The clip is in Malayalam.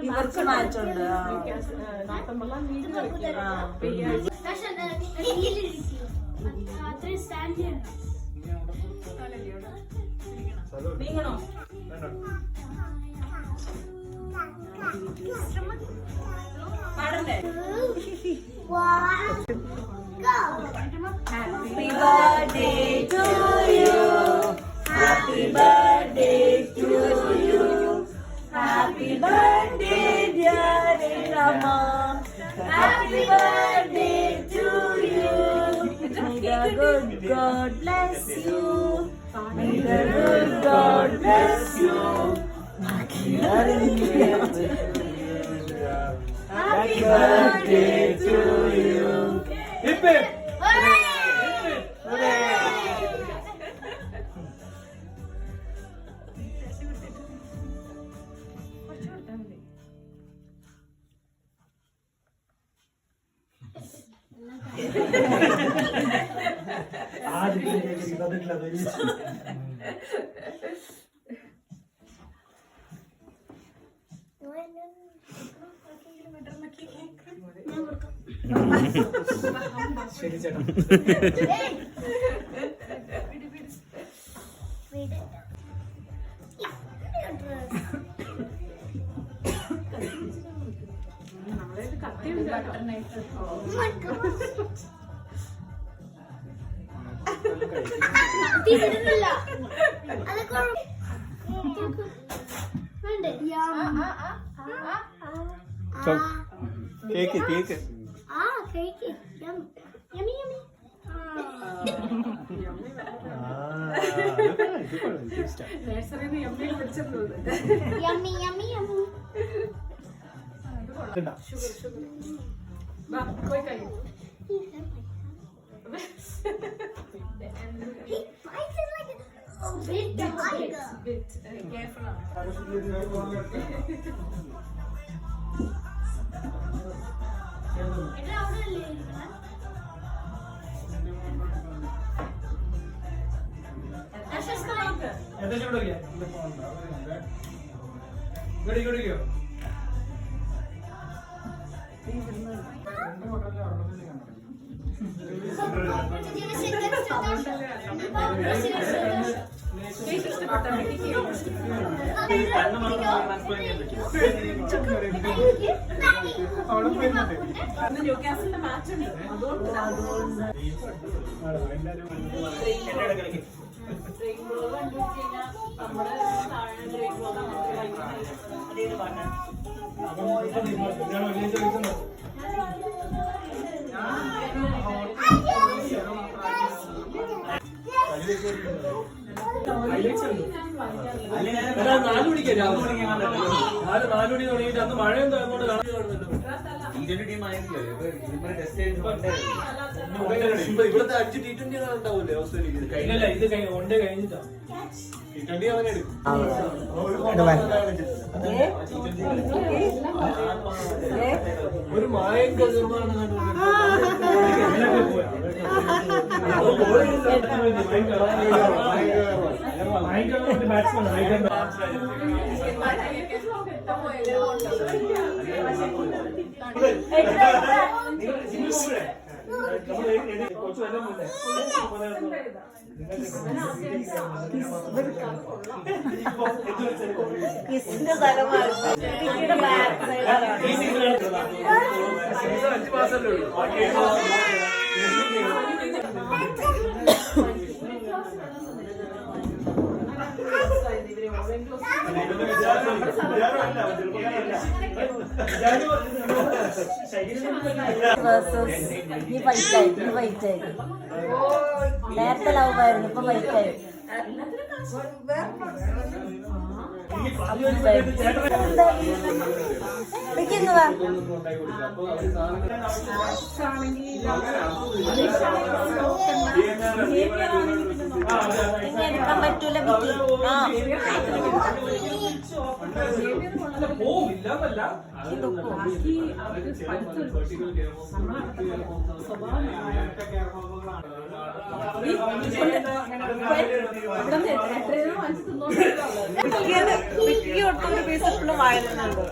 ഇവർക്ക് മാച്ചുണ്ട്. നീങ്ങണോ? പാടണ്ടേ? Happy birthday to you. Happy birthday to you. Happy birthday dear Rama. Happy birthday to you. May the good God bless you. May the good God bless you. Happy birthday to you. Hip hip. Hooray! Hooray! आज भी ശരി ചേട്ടാ. കേക്ക് കേക്ക് ന്യൂകാസിന്റെ മാച്ച് ഉണ്ട്. നാലുമണി തുടങ്ങിയിട്ട് അന്ന് മഴയും തോന്നുന്നുണ്ട് കാണാൻ. ഇവിടുത്തെ 5 T20 ഉണ്ടാവൂലേ ഓസ്ട്രേലിയ? ഇല്ല, ഇത് വൺ ഡേ കഴിഞ്ഞിട്ടാ T20 അവനെ എടുക്കും. ഒരു മായം ബാറ്റ്സ്മാൻ കിസിന്റെ സ്ഥലമാണ് 5 മാസമല്ലേ ഉള്ളൂ. നീ ഫൈറ്റായി നേരത്തെ ലവായിരുന്നു, ഇപ്പൊ ഫൈറ്റായി. എടുക്കാൻ പറ്റൂല വിക്കി ഒരു പീസ് എപ്പോഴും വായനുണ്ട്